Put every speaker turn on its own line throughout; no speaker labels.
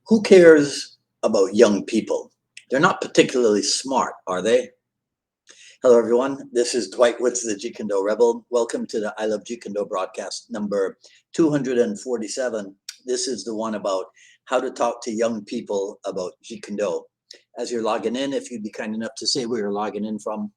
Who cares about young people? They're not particularly smart, are they? Hello, everyone. This is Dwight Woods, the Jeet Kune Do Rebel. Welcome to the I Love Jeet Kune Do broadcast number 247. This is the one about how to talk to young people about Jeet Kune Do. As you're logging in, if you'd be kind enough to say where you're logging in from,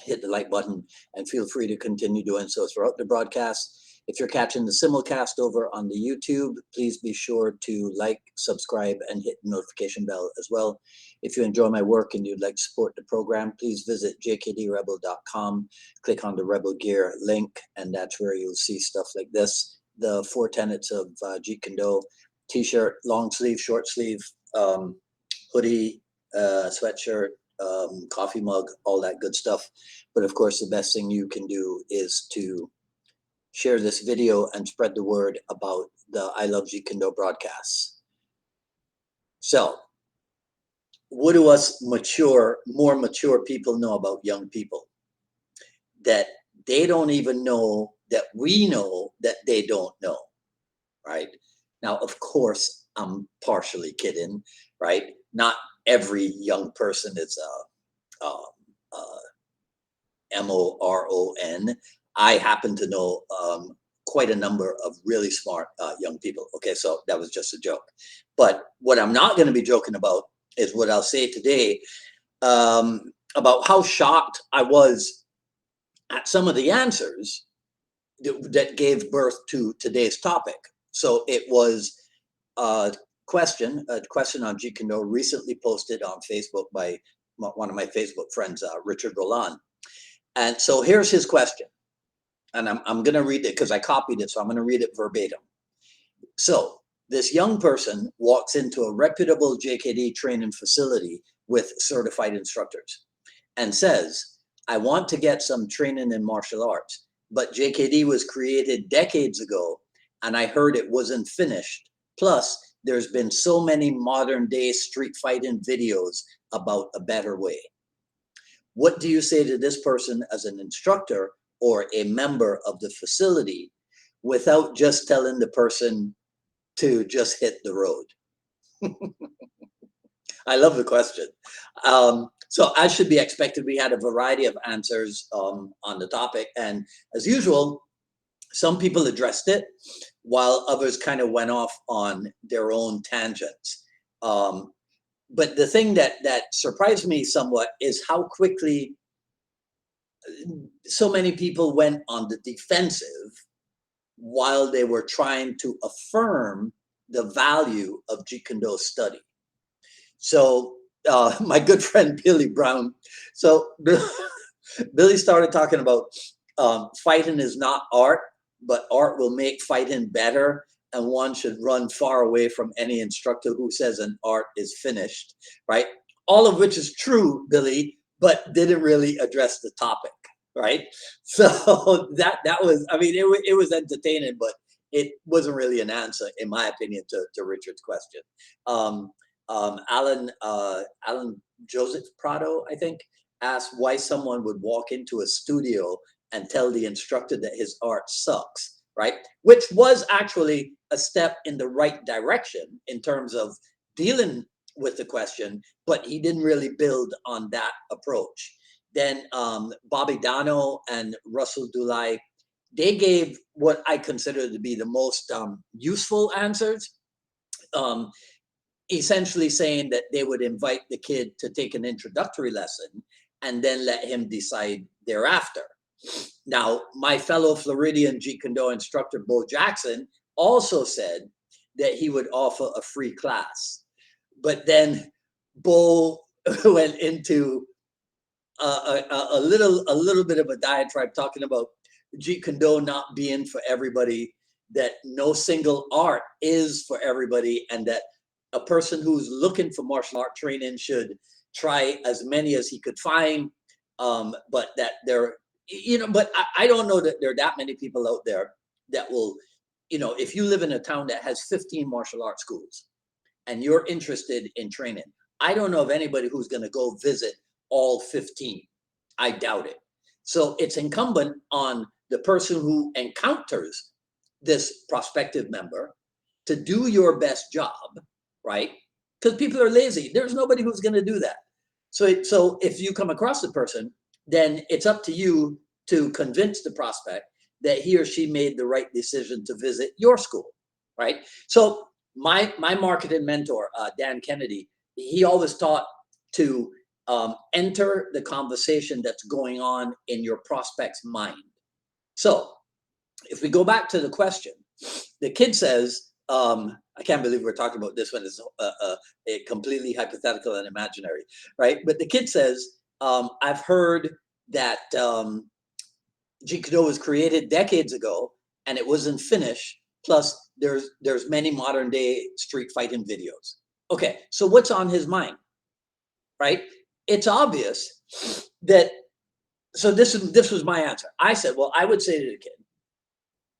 hit the like button and feel free to continue doing so throughout the broadcast. If you're catching the simulcast over on the YouTube, please be sure to like, subscribe, and hit the notification bell as well. If you enjoy my work and you'd like to support the program, please visit jkdrebel.com, click on the Rebel Gear link, and that's where you'll see stuff like this. The 4 tenets of Jeet Kune Do: t-shirt, long sleeve, short sleeve, hoodie, sweatshirt, coffee mug, all that good stuff. But of course, the best thing you can do is to share this video and spread the word about the I Love Jeet Kune Do broadcasts. So, what do us more mature people know about young people? That they don't even know that we know that they don't know, right? Now, of course, I'm partially kidding, right? Not every young person is MORON. I happen to know quite a number of really smart young people. Okay, so that was just a joke. But what I'm not going to be joking about is what I'll say today about how shocked I was at some of the answers that gave birth to today's topic. So it was a question on Jeet Kune Do recently posted on Facebook by one of my Facebook friends, Richard Roland. And so here's his question. And I'm going to read it because I copied it. So I'm going to read it verbatim. So this young person walks into a reputable JKD training facility with certified instructors and says, I want to get some training in martial arts, but JKD was created decades ago and I heard it wasn't finished. Plus, there's been so many modern day street fighting videos about a better way. What do you say to this person as an instructor or a member of the facility without just telling the person to just hit the road? I love the question. So as should be expected, we had a variety of answers on the topic. And as usual, some people addressed it while others kind of went off on their own tangents. But the thing that surprised me somewhat is how quickly so many people went on the defensive while they were trying to affirm the value of Jeet Kune Do study. So my good friend Billy Brown, so Billy started talking about fighting is not art, but art will make fighting better, and one should run far away from any instructor who says an art is finished, right? All of which is true, Billy, but didn't really address the topic, right? So that was, I mean, it was entertaining, but it wasn't really an answer, in my opinion, to Richard's question. Alan Joseph Prado, I think, asked why someone would walk into a studio and tell the instructor that his art sucks, right? Which was actually a step in the right direction in terms of dealing with the question, but he didn't really build on that approach. Then Bobby Dano and Russell Dulai, they gave what I consider to be the most useful answers. Essentially saying that they would invite the kid to take an introductory lesson and then let him decide thereafter. Now, my fellow Floridian Jeet Kune Do instructor, Bo Jackson, also said that he would offer a free class. But then Bo went into a little bit of a diatribe talking about Jeet Kune Do not being for everybody, that no single art is for everybody, and that a person who's looking for martial art training should try as many as he could find, but that there, but I don't know that there are that many people out there that will, if you live in a town that has 15 martial arts schools and you're interested in training, I don't know of anybody who's going to go visit all 15. I doubt it. So it's incumbent on the person who encounters this prospective member to do your best job, right? Because people are lazy. There's nobody who's going to do that. So if you come across the person, then it's up to you to convince the prospect that he or she made the right decision to visit your school, right? So my marketing mentor, Dan Kennedy, he always taught to enter the conversation that's going on in your prospect's mind. So if we go back to the question, the kid says, I can't believe we're talking about this one. It's a completely hypothetical and imaginary, right? But the kid says, I've heard that Jeet Kune Do was created decades ago and it wasn't finished. Plus, there's many modern day street fighting videos. Okay, so what's on his mind, right? It's obvious that. So this was my answer. I said, well, I would say to the kid,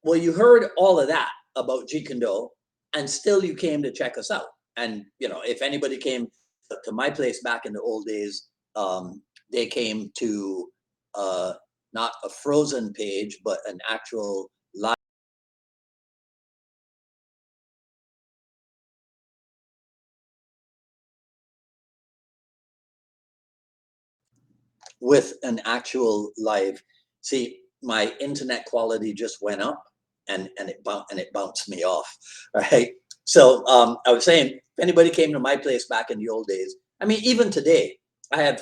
well, you heard all of that about Jeet Kune Do, and still you came to check us out. And if anybody came to my place back in the old days, they came to not a frozen page, but an actual live with an actual live. See, my internet quality just went up, and it bounced me off. Right. So I was saying, if anybody came to my place back in the old days, I mean, even today, I have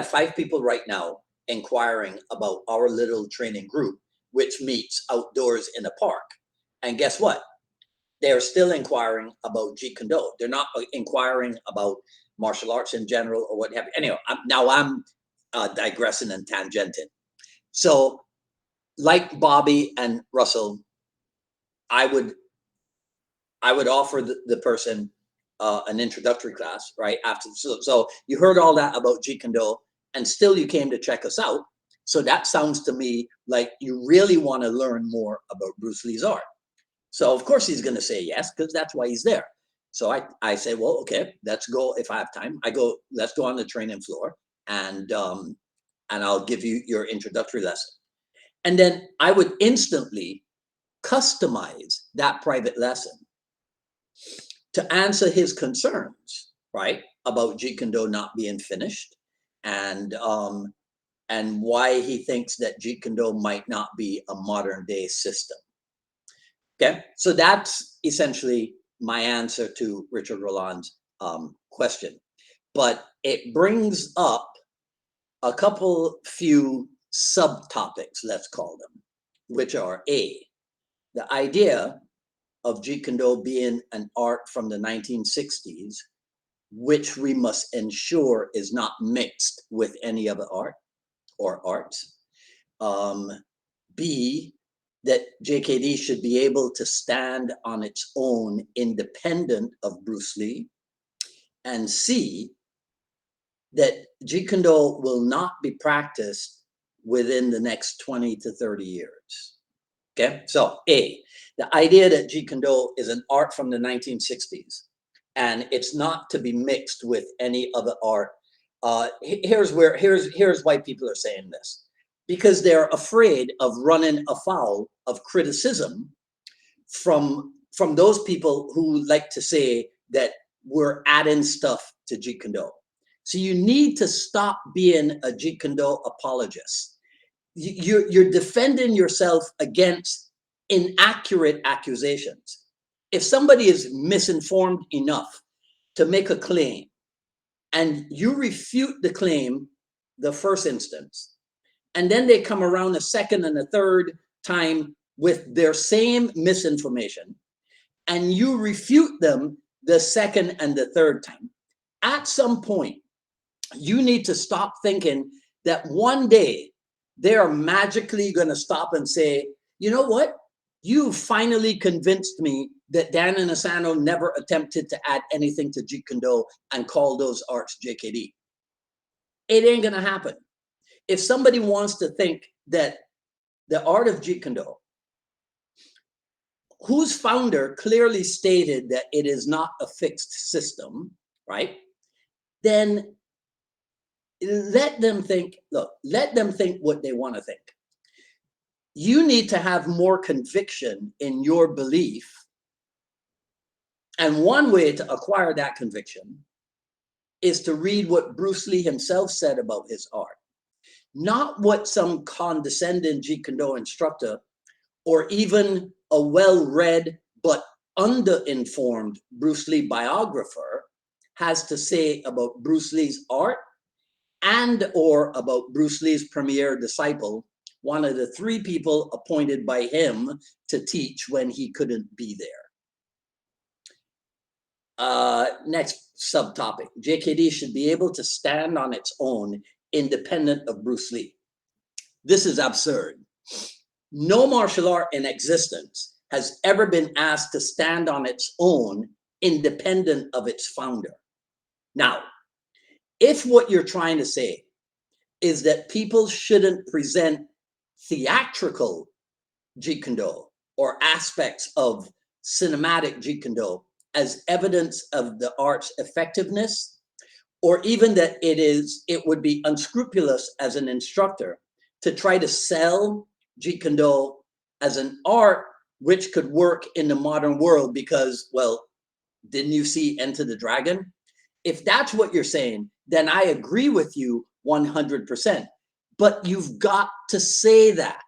5 people right now inquiring about our little training group, which meets outdoors in a park. And guess what? They're still inquiring about Jeet Kune Do. They're not inquiring about martial arts in general or what have you. Anyway, I'm digressing and tangenting. So, like Bobby and Russell, I would offer the person an introductory class right after. So you heard all that about Jeet Kune Do, and still you came to check us out. So that sounds to me like you really want to learn more about Bruce Lee's art. So of course he's going to say yes, because that's why he's there. So I say, well, okay, let's go. If I have time, let's go on the training floor, and I'll give you your introductory lesson. And then I would instantly customize that private lesson to answer his concerns, right, about Jeet Kune Do not being finished, and why he thinks that Jeet Kune Do might not be a modern day system. Okay, so that's essentially my answer to Richard Roland's question. But it brings up a few subtopics, let's call them, which are A, the idea of Jeet Kune Do being an art from the 1960s, which we must ensure is not mixed with any other art or arts. B, that JKD should be able to stand on its own independent of Bruce Lee. And C, that Jeet Kune Do will not be practiced within the next 20 to 30 years. Okay, so A, the idea that Jeet Kune Do is an art from the 1960s and it's not to be mixed with any other art. Here's why people are saying this. Because they're afraid of running afoul of criticism from those people who like to say that we're adding stuff to Jeet Kune Do. So you need to stop being a Jeet Kune Do apologist. You're defending yourself against inaccurate accusations. If somebody is misinformed enough to make a claim and you refute the claim the first instance, and then they come around a second and a third time with their same misinformation, and you refute them the second and the third time, at some point, you need to stop thinking that one day they are magically going to stop and say, you know what? You finally convinced me that Dan Inosanto never attempted to add anything to Jeet Kune Do and call those arts JKD. It ain't going to happen. If somebody wants to think that the art of Jeet Kune Do, whose founder clearly stated that it is not a fixed system, right? Then let them think what they want to think. You need to have more conviction in your belief And one way to acquire that conviction is to read what Bruce Lee himself said about his art, not what some condescending Jeet Kune Do instructor or even a well-read but underinformed Bruce Lee biographer has to say about Bruce Lee's art and or about Bruce Lee's premier disciple, one of the three people appointed by him to teach when he couldn't be there. Next subtopic, JKD should be able to stand on its own independent of Bruce Lee. This is absurd. No martial art in existence has ever been asked to stand on its own independent of its founder. Now, if what you're trying to say is that people shouldn't present theatrical Jeet Kune Do or aspects of cinematic Jeet Kune Do as evidence of the art's effectiveness, or even that it would be unscrupulous as an instructor to try to sell Jeet Kune Do as an art which could work in the modern world because, well, didn't you see Enter the Dragon? If that's what you're saying, then I agree with you 100%. But you've got to say that.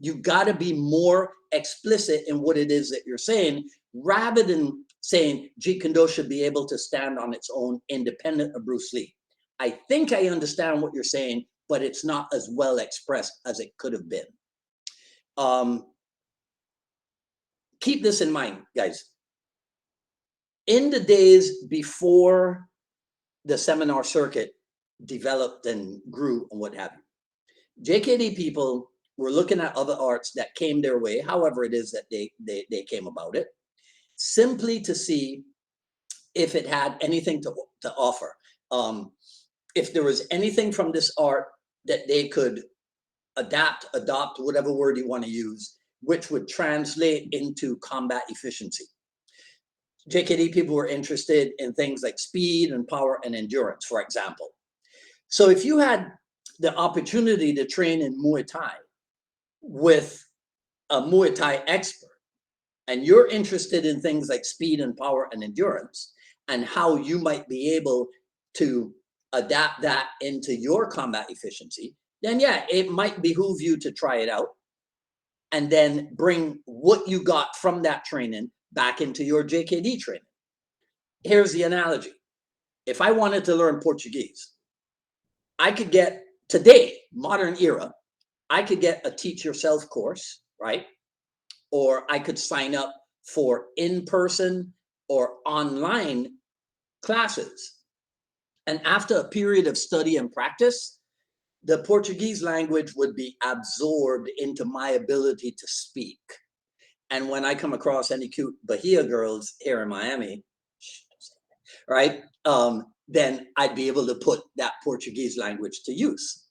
You've got to be more explicit in what it is that you're saying, rather than saying Jeet Kune Do should be able to stand on its own independent of Bruce Lee. I think I understand what you're saying, but it's not as well expressed as it could have been. Keep this in mind, guys. In the days before the seminar circuit developed and grew and what have you, JKD people were looking at other arts that came their way, however it is that they came about it, simply to see if it had anything to offer. If there was anything from this art that they could adopt, whatever word you want to use, which would translate into combat efficiency. JKD people were interested in things like speed and power and endurance, for example. So if you had the opportunity to train in Muay Thai with a Muay Thai expert, and you're interested in things like speed and power and endurance, and how you might be able to adapt that into your combat efficiency, then yeah, it might behoove you to try it out and then bring what you got from that training back into your JKD training. Here's the analogy. If I wanted to learn Portuguese, I could get, today, modern era, I could get a teach yourself course, right? Or I could sign up for in-person or online classes. And after a period of study and practice, the Portuguese language would be absorbed into my ability to speak. And when I come across any cute Bahia girls here in Miami, right, then I'd be able to put that Portuguese language to use.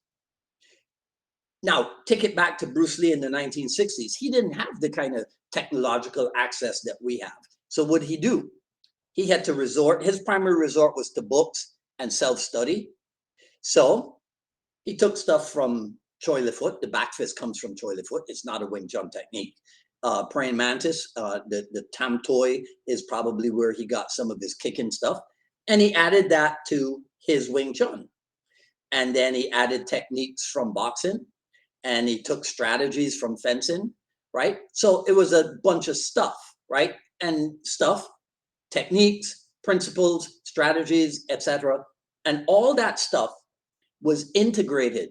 Now, take it back to Bruce Lee in the 1960s. He didn't have the kind of technological access that we have. So what did he do? He had to resort, his primary resort was to books and self-study. So he took stuff from Choi Le Foot. The back fist comes from Choi Le Foot. It's not a Wing Chun technique. Praying Mantis, the Tam Toi is probably where he got some of his kicking stuff. And he added that to his Wing Chun. And then he added techniques from boxing. And he took strategies from fencing, right? So it was a bunch of stuff, right? And stuff, techniques, principles, strategies, etc. And all that stuff was integrated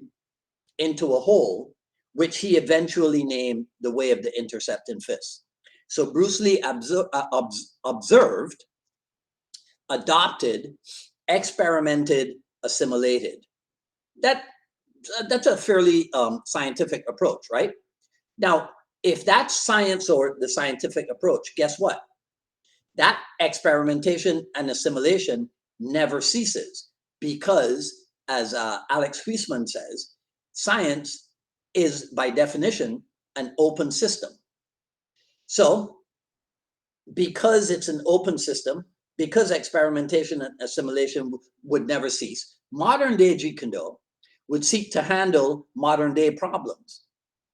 into a whole, which he eventually named the way of the intercepting fist. So Bruce Lee observed, adopted, experimented, assimilated. That's a fairly scientific approach, right? Now, if that's science or the scientific approach, guess what? That experimentation and assimilation never ceases because, as Alex Huisman says, science is by definition an open system. So because it's an open system, because experimentation and assimilation would never cease, modern day Jeet Kune Do would seek to handle modern day problems.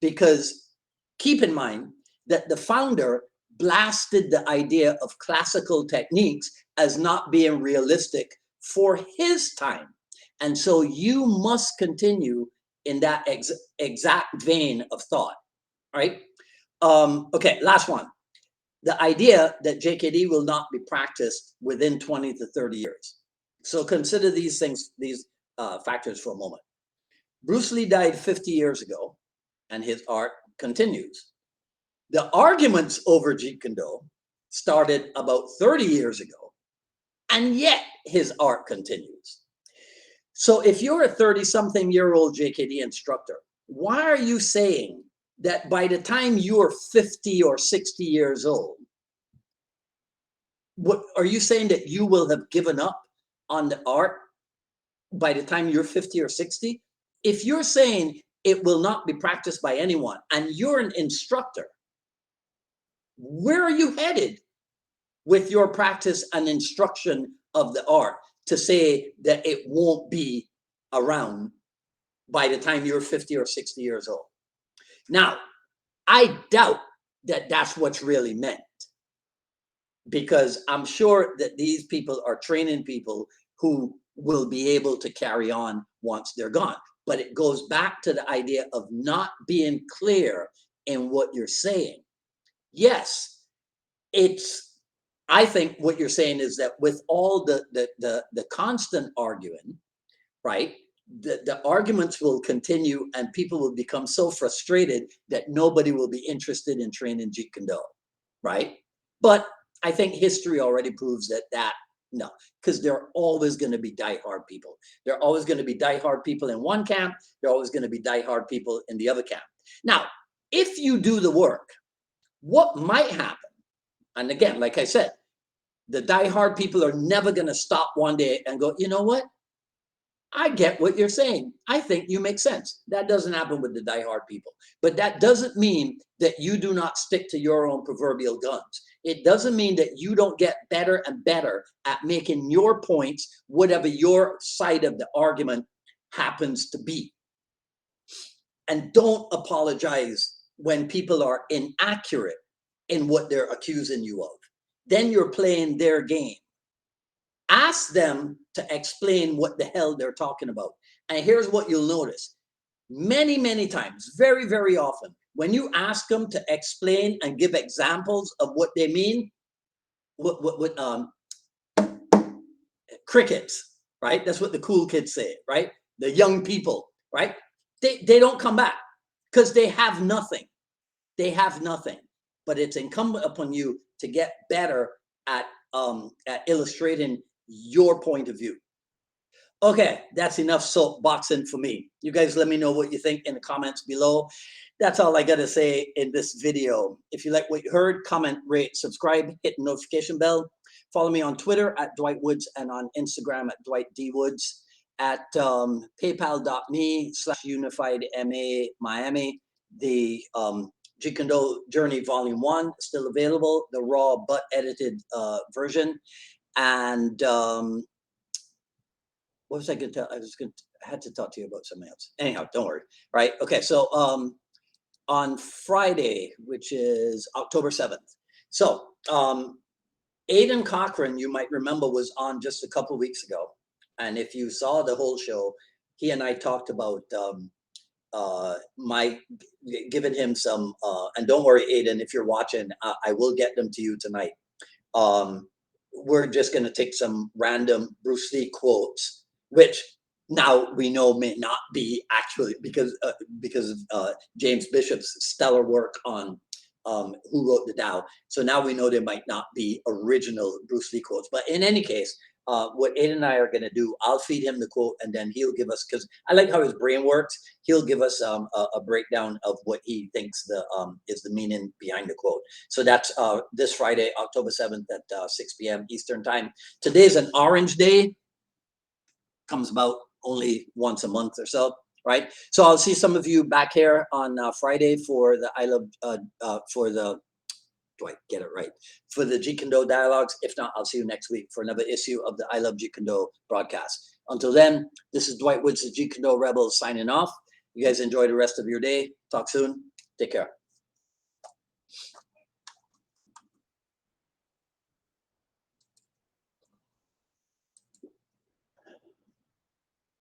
Because keep in mind that the founder blasted the idea of classical techniques as not being realistic for his time. And so you must continue in that exact vein of thought, right? Okay, last one. The idea that JKD will not be practiced within 20 to 30 years. So consider these things, these factors for a moment. Bruce Lee died 50 years ago, and his art continues. The arguments over Jeet Kune Do started about 30 years ago, and yet his art continues. So if you're a 30-something-year-old JKD instructor, why are you saying that by the time you're 50 or 60 years old, what are you saying, that you will have given up on the art by the time you're 50 or 60? If you're saying it will not be practiced by anyone and you're an instructor, where are you headed with your practice and instruction of the art to say that it won't be around by the time you're 50 or 60 years old? Now, I doubt that that's what's really meant, because I'm sure that these people are training people who will be able to carry on once they're gone. But it goes back to the idea of not being clear in what you're saying. Yes, I think what you're saying is that with all the constant arguing, right, the arguments will continue and people will become so frustrated that nobody will be interested in training Jeet Kune Do, right? But I think history already proves that no, because there are always going to be diehard people. There are always going to be diehard people in one camp. There are always going to be diehard people in the other camp. Now, if you do the work, what might happen, and again, like I said, the diehard people are never going to stop one day and go, you know what? I get what you're saying. I think you make sense. That doesn't happen with the diehard people. But that doesn't mean that you do not stick to your own proverbial guns. It doesn't mean that you don't get better and better at making your points, whatever your side of the argument happens to be. And don't apologize when people are inaccurate in what they're accusing you of. Then you're playing their game. Ask them to explain what the hell they're talking about. And here's what you'll notice. Many, many times, very, very often, when you ask them to explain and give examples of what they mean, crickets, right? That's what the cool kids say, right? The young people, right? They don't come back because they have nothing. They have nothing. But it's incumbent upon you to get better at illustrating your point of view. Okay, that's enough soapboxing for me. You guys let me know what you think in the comments below. That's all I got to say in this video. If you like what you heard, comment, rate, subscribe, hit the notification bell. Follow me on Twitter at Dwight Woods and on Instagram at Dwight D. Woods, at paypal.me/UnifiedMA Miami. The Jeet Kune Do Journey Volume 1 still available, the raw but edited version. And what was I going to tell? I had to talk to you about something else. Anyhow, don't worry. Right? Okay. So on Friday, which is October 7th. So Aidan Cochran, you might remember, was on just a couple of weeks ago. And if you saw the whole show, he and I talked about my giving him some, and don't worry, Aidan, if you're watching, I will get them to you tonight. We're just going to take some random Bruce Lee quotes, which now we know may not be actually, because of James Bishop's stellar work on Who Wrote the Tao. So now we know they might not be original Bruce Lee quotes. But in any case, what Aidan and I are going to do, I'll feed him the quote, and then he'll give us, because I like how his brain works, he'll give us a breakdown of what he thinks is the meaning behind the quote. So that's this Friday, October 7th at 6 p.m. Eastern Time. Today's an Orange Day. Comes about only once a month or so, right? So I'll see some of you back here on Friday for the do I get it right? For the Jeet Kune Do Dialogues. If not, I'll see you next week for another issue of the I Love Jeet Kune Do broadcast. Until then, this is Dwight Woods, the Jeet Kune Do Rebel, signing off. You guys enjoy the rest of your day. Talk soon. Take care.